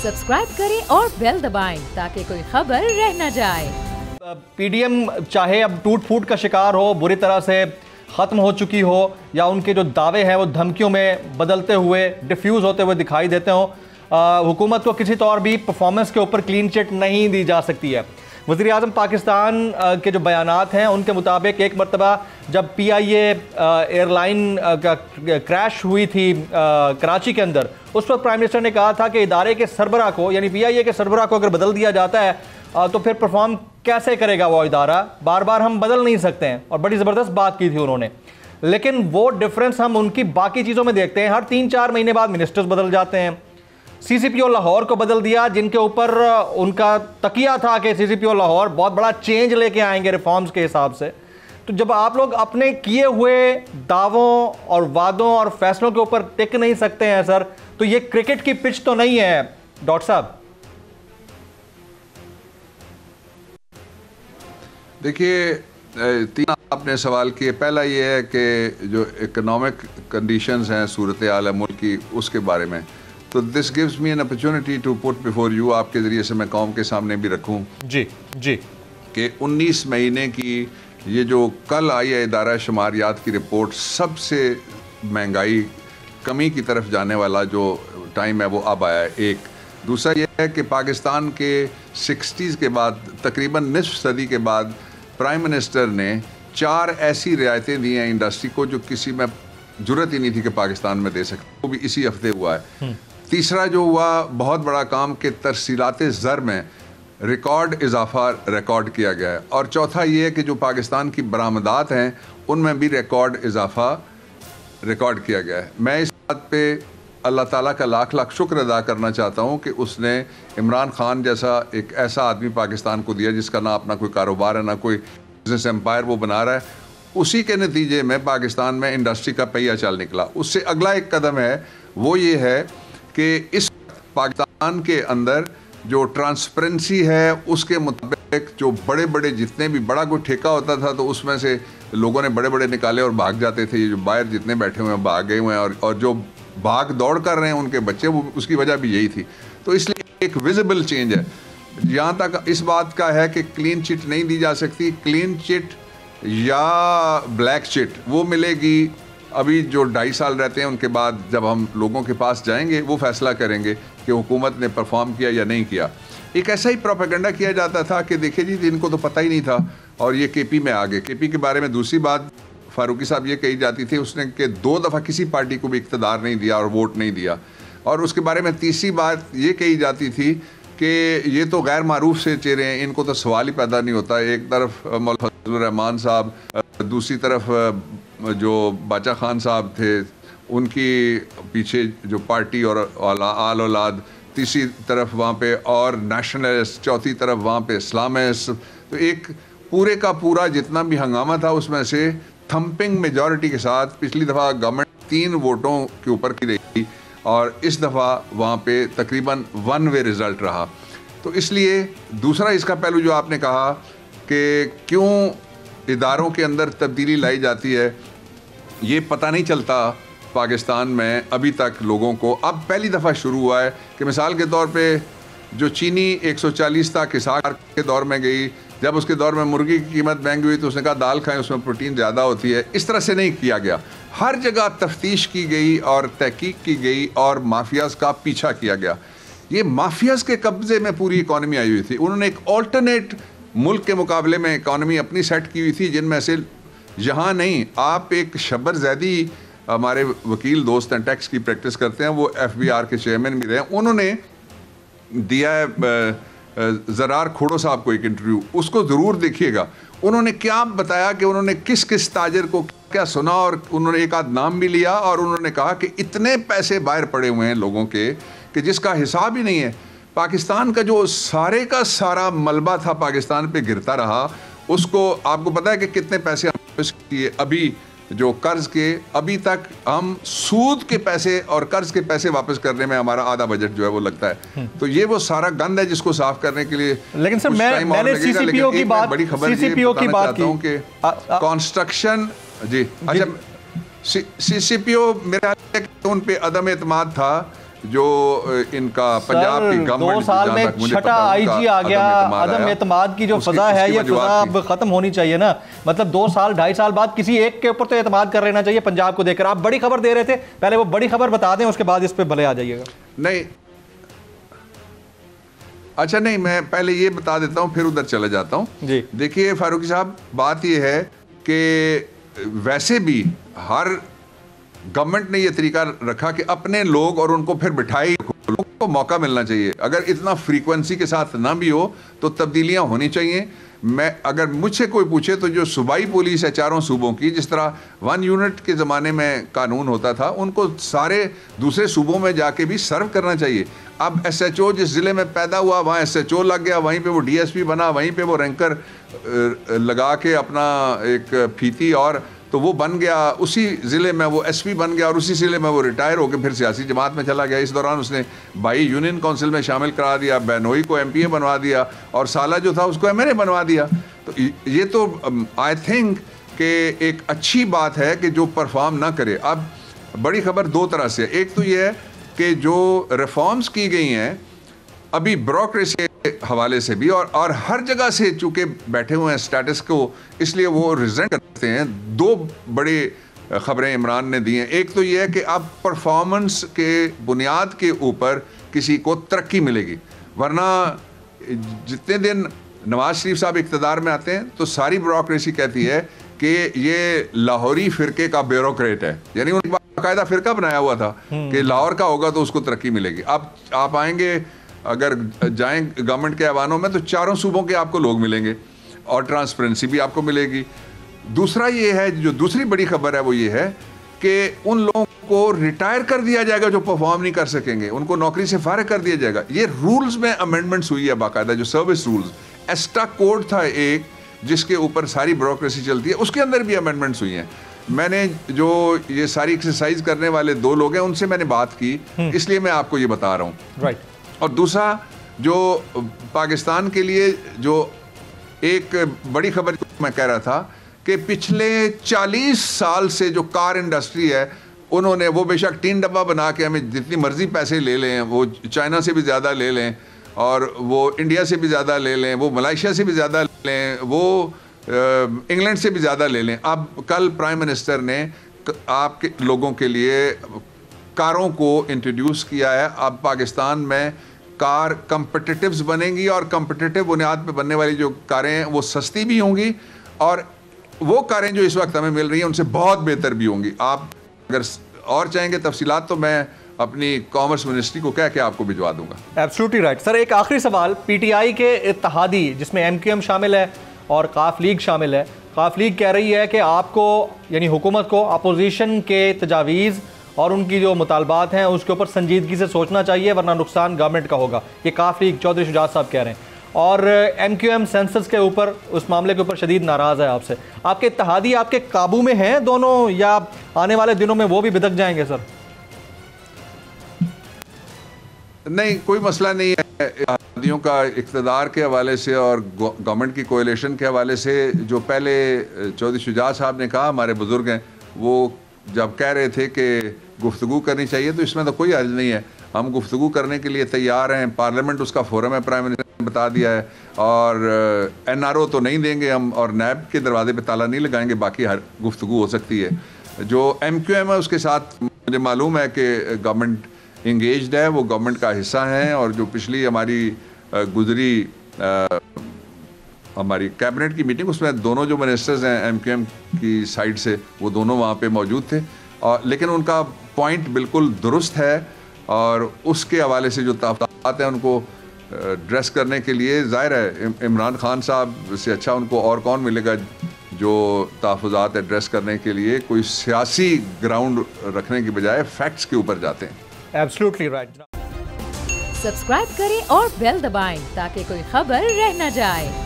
Subscribe करें और bell दबाएं ताकि कोई खबर रह न जाए। पीडीएम चाहे अब टूट फूट का शिकार हो, बुरी तरह से ख़त्म हो चुकी हो, या उनके जो दावे हैं वो धमकियों में बदलते हुए डिफ्यूज़ होते हुए दिखाई देते हों, हुकूमत को किसी तौर भी परफॉर्मेंस के ऊपर क्लीन चिट नहीं दी जा सकती है। वज़ीर आज़म पाकिस्तान के जो बयानात हैं उनके मुताबिक एक मरतबा जब PIA एयरलाइन का क्रैश हुई थी कराची के अंदर, उस वक्त प्राइम मिनिस्टर ने कहा था कि इदारे के सरबराह को, यानी PIA के सरबराह को अगर बदल दिया जाता है तो फिर परफॉर्म कैसे करेगा वो इदारा, बार बार हम बदल नहीं सकते हैं। और बड़ी ज़बरदस्त बात की थी उन्होंने। लेकिन वो डिफरेंस हम उनकी बाकी चीज़ों में देखते हैं। हर 3-4 महीने बाद मिनिस्टर्स बदल जाते हैं। CCPO लाहौर को बदल दिया, जिनके ऊपर उनका तकिया था कि CCPO लाहौर बहुत बड़ा चेंज लेके आएंगे रिफॉर्म्स के हिसाब से। तो जब आप लोग अपने किए हुए दावों और वादों और फैसलों के ऊपर टिक नहीं सकते हैं सर, तो ये क्रिकेट की पिच तो नहीं है डॉक्टर साहब। देखिए, 3 आपने सवाल किए। पहला ये है कि जो इकोनॉमिक कंडीशंस हैं, सूरत हाल है मुल्क की, उसके बारे में। तो this gives me an opportunity to put before you, आपके ज़रिए से मैं कौम के सामने भी रखूं जी जी कि 19 महीने की ये जो कल आई है इदारा शुमारियात की रिपोर्ट, सबसे महंगाई कमी की तरफ जाने वाला जो टाइम है वो अब आया है। एक दूसरा ये है कि पाकिस्तान के 60s के बाद, तकरीबन निस्फ सदी के बाद, प्राइम मिनिस्टर ने 4 ऐसी रियायतें दी हैं इंडस्ट्री को जो किसी में जुर्रत ही नहीं थी कि पाकिस्तान में दे सके, वो भी इसी हफ्ते हुआ है। तीसरा जो हुआ बहुत बड़ा काम कि तरसीलात ज़र में रिकॉर्ड इजाफा रिकॉर्ड किया गया है। और चौथा ये है कि जो पाकिस्तान की बरामदात हैं उनमें भी रिकॉर्ड इजाफा रिकॉर्ड किया गया है। मैं इस बात पे अल्लाह ताला का लाख लाख शुक्र अदा करना चाहता हूँ कि उसने इमरान खान जैसा एक ऐसा आदमी पाकिस्तान को दिया जिसका ना अपना कोई कारोबार है, ना कोई बिजनेस एम्पायर वो बना रहा है। उसी के नतीजे में पाकिस्तान में इंडस्ट्री का पहिया चल निकला। उससे अगला एक कदम है वो ये है कि इस पाकिस्तान के अंदर जो ट्रांसपेरेंसी है उसके मुताबिक जो बड़े बड़े, जितने भी बड़ा कोई ठेका होता था तो उसमें से लोगों ने बड़े बड़े निकाले और भाग जाते थे। ये जो बाहर जितने बैठे हुए हैं भाग गए हुए हैं, और जो भाग दौड़ कर रहे हैं उनके बच्चे, वो उसकी वजह भी यही थी। तो इसलिए एक विजिबल चेंज है। यहाँ तक इस बात का है कि क्लीन चिट नहीं दी जा सकती। क्लीन चिट या ब्लैक चिट वो मिलेगी अभी जो 2.5 साल रहते हैं उनके बाद, जब हम लोगों के पास जाएंगे वो फैसला करेंगे कि हुकूमत ने परफॉर्म किया या नहीं किया। एक ऐसा ही प्रोपेगेंडा किया जाता था कि देखिए जी, इनको तो पता ही नहीं था और ये KP में आ गए। KP के बारे में दूसरी बात फारूकी साहब ये कही जाती थी उसने कि 2 दफ़ा किसी पार्टी को भी इक़्तिदार नहीं दिया और वोट नहीं दिया। और उसके बारे में तीसरी बात ये कही जाती थी कि ये तो गैर मारूफ से चेहरे हैं, इनको तो सवाल ही पैदा नहीं होता। एक तरफ मौलाना फजलुर रहमान साहब, दूसरी तरफ जो बाचा खान साहब थे उनकी पीछे जो पार्टी और आल औलाद, तीसरी तरफ वहाँ पे और नेशनलिस्ट, चौथी तरफ वहाँ पे इस्लामिस्ट। तो एक पूरे का पूरा जितना भी हंगामा था उसमें से थम्पिंग मेजॉरिटी के साथ पिछली दफ़ा गवर्नमेंट 3 वोटों के ऊपर की रही और इस दफ़ा वहाँ पे तकरीबन 1 वे रिज़ल्ट रहा। तो इसलिए दूसरा इसका पहलू जो आपने कहा कि क्यों इदारों के अंदर तब्दीली लाई जाती है, ये पता नहीं चलता पाकिस्तान में अभी तक लोगों को। अब पहली दफ़ा शुरू हुआ है कि मिसाल के तौर पे जो चीनी 140 था किसार के दौर में गई, जब उसके दौर में मुर्गी की कीमत महंगी हुई तो उसने कहा दाल खाएं, उसमें प्रोटीन ज़्यादा होती है। इस तरह से नहीं किया गया। हर जगह तफ्तीश की गई और तहकीक की गई और माफियाज़ का पीछा किया गया। ये माफियाज़ के कब्ज़े में पूरी इकॉनमी आई हुई थी। उन्होंने एक ऑल्टरनेट मुल्क के मुकाबले में इकॉनमी अपनी सेट की हुई थी, जिनमें से यहाँ नहीं, आप एक शब्बर जैदी, हमारे वकील दोस्त हैं, टैक्स की प्रैक्टिस करते हैं, वो FBR के चेयरमैन भी रहे, उन्होंने दिया है ज़रार खोड़ो साहब को एक इंटरव्यू, उसको ज़रूर देखिएगा। उन्होंने क्या बताया कि उन्होंने किस किस ताजर को क्या सुना, और उन्होंने एक आध नाम भी लिया और उन्होंने कहा कि इतने पैसे बाहर पड़े हुए हैं लोगों के कि जिसका हिसाब ही नहीं है। पाकिस्तान का जो सारे का सारा मलबा था पाकिस्तान पे गिरता रहा, उसको आपको पता है कि कितने पैसे हम वापस किए। अभी जो कर्ज के, अभी तक हम सूद के पैसे और कर्ज के पैसे वापस करने में हमारा आधा बजट जो है वो लगता है। तो ये वो सारा गंद है जिसको साफ करने के लिए। लेकिन सर मैंने CCPO की बात, बड़ी खबर CCPO की बात की कंस्ट्रक्शन जी। अच्छा, CCPO मेरा उन पे अदम एतमाद था जो इनका पंजाब की गवर्नमेंट 2 साल में छठा आईजी आ गया, अदम एतमाद की जो फजा है ये फजा अब खत्म होनी चाहिए ना। मतलब 2 साल 2.5 साल बाद किसी एक के ऊपर तो एतमाद कर लेना चाहिए पंजाब को देखकर। आप बड़ी खबर दे रहे थे, पहले वो बड़ी खबर बता दें, उसके बाद इस पे भले आ जाइएगा। नहीं, अच्छा नहीं, मैं पहले ये बता देता हूँ फिर उधर चला जाता हूँ जी। देखिए फारूकी साहब, बात ये है कि वैसे भी हर गवर्नमेंट ने ये तरीका रखा कि अपने लोग और उनको फिर बिठाई, लोगों को मौका मिलना चाहिए। अगर इतना फ्रीक्वेंसी के साथ ना भी हो तो तब्दीलियां होनी चाहिए। मैं अगर मुझसे कोई पूछे तो जो सूबाई पुलिस है चारों सूबों की, जिस तरह 1 यूनिट के ज़माने में कानून होता था, उनको सारे दूसरे सूबों में जाके भी सर्व करना चाहिए। अब SHO जिस ज़िले में पैदा हुआ वहाँ SHO लग गया, वहीं पे वो DSP बना, वहीं पे वो रैंकर लगा के अपना एक फीती और तो वो बन गया, उसी ज़िले में वो SP बन गया और उसी ज़िले में वो रिटायर होकर फिर सियासी जमात में चला गया। इस दौरान उसने बाई यूनियन काउंसिल में शामिल करा दिया, बेनोई को MPA बनवा दिया और साला जो था उसको MLA बनवा दिया। तो ये तो आई थिंक कि एक अच्छी बात है कि जो परफॉर्म ना करे। अब बड़ी खबर 2 तरह से, एक तो ये है कि जो रिफॉर्म्स की गई हैं अभी ब्यूरोक्रेसी के हवाले से भी और हर जगह से चूंकि बैठे हुए हैं स्टेटस को, इसलिए वो रिजेंट करते हैं। 2 बड़ी खबरें इमरान ने दी हैं। एक तो ये है कि अब परफॉर्मेंस के बुनियाद के ऊपर किसी को तरक्की मिलेगी, वरना जितने दिन नवाज शरीफ साहब इक़्तिदार में आते हैं तो सारी ब्यूरोक्रेसी कहती है कि ये लाहौरी फ़िरके का ब्यूरोक्रेट है, यानी उन्होंने बाकायदा फ़िरका बनाया हुआ था कि लाहौर का होगा तो उसको तरक्की मिलेगी। अब आप आएंगे, अगर जाएं गवर्नमेंट के ऐवानों में तो चारों सूबों के आपको लोग मिलेंगे और ट्रांसपेरेंसी भी आपको मिलेगी। दूसरा ये है, जो दूसरी बड़ी खबर है वो ये है कि उन लोगों को रिटायर कर दिया जाएगा जो परफॉर्म नहीं कर सकेंगे, उनको नौकरी से फारिग कर दिया जाएगा। ये रूल्स में अमेंडमेंट्स हुई है बाकायदा, जो सर्विस रूल्स, एस्टा कोड था एक जिसके ऊपर सारी ब्यूरोक्रेसी चलती है, उसके अंदर भी अमेंडमेंट्स हुई हैं। मैंने जो ये सारी एक्सरसाइज करने वाले 2 लोग हैं उनसे मैंने बात की, इसलिए मैं आपको ये बता रहा हूँ। राइट। और दूसरा जो पाकिस्तान के लिए जो एक बड़ी खबर मैं कह रहा था कि पिछले 40 साल से जो कार इंडस्ट्री है, उन्होंने वो बेशक टीन डब्बा बना के हमें जितनी मर्जी पैसे ले लें, वो चाइना से भी ज़्यादा ले लें और वो इंडिया से भी ज़्यादा ले लें, वो मलेशिया से भी ज़्यादा ले लें, वो इंग्लैंड से भी ज़्यादा ले लें। अब कल प्राइम मिनिस्टर ने आपके लोगों के लिए कारों को इंट्रोड्यूस किया है। अब पाकिस्तान में कार कम्पिटिटिव्स बनेंगी और कम्पिटिटिव बुनियाद पे बनने वाली जो कारें हैं वो सस्ती भी होंगी और वो कारें जो इस वक्त हमें मिल रही हैं उनसे बहुत बेहतर भी होंगी। आप अगर और चाहेंगे तफसीलात तो मैं अपनी कॉमर्स मिनिस्ट्री को कह के आपको भिजवा दूंगा। Absolutely right. सर एक आखिरी सवाल, PTI के इत्तेहादी जिसमें MQM शामिल है और काफ लीग शामिल है, काफ लीग कह रही है कि आपको यानी हुकूमत को अपोजिशन के तजावीज़ और उनकी जो मुतालबात हैं उसके ऊपर संजीदगी से सोचना चाहिए वरना नुकसान गवर्नमेंट का होगा। ये काफ लीग चौधरी शुजात साहब कह रहे हैं और MQM सेंसस के ऊपर, उस मामले के ऊपर शदीद नाराज़ है आपसे। आपके इत्तेहादी आपके काबू में हैं दोनों या आने वाले दिनों में वो भी बिदक जाएंगे? सर नहीं, कोई मसला नहीं है। इत्तेहादियों का इक़्तिदार के हवाले से और गवर्नमेंट की कोएलिशन के हवाले से जो पहले चौधरी शुजात साहब ने कहा, हमारे बुज़ुर्ग हैं, वो जब कह रहे थे कि गुफ्तगू करनी चाहिए तो इसमें तो कोई हर्ज नहीं है। हम गुफ्तगू करने के लिए तैयार हैं, पार्लियामेंट उसका फोरम है, प्राइम मिनिस्टर ने बता दिया है और NRO तो नहीं देंगे हम और नैब के दरवाजे पे ताला नहीं लगाएंगे, बाकी हर गुफ्तगू हो सकती है। जो MQM है उसके साथ मुझे मालूम है कि गवर्नमेंट इंगेज्ड है, वो गवर्नमेंट का हिस्सा हैं और जो पिछली हमारी गुजरी हमारी कैबिनेट की मीटिंग, उसमें दोनों जो मिनिस्टर्स हैं MQM की साइड से वो दोनों वहाँ पे मौजूद थे और लेकिन उनका पॉइंट बिल्कुल दुरुस्त है और उसके हवाले से जो तहफ़्फ़ुज़ात हैं उनको ड्रेस करने के लिए ज़ाहिर है इमरान खान साहब से अच्छा उनको और कौन मिलेगा जो तहफ़्फ़ुज़ात एड्रेस करने के लिए कोई सियासी ग्राउंड रखने की बजाय फैक्ट्स के ऊपर जाते हैं। Absolutely right. सब्सक्राइब करें और बेल दबाएं ताकि कोई खबर रह न जाए।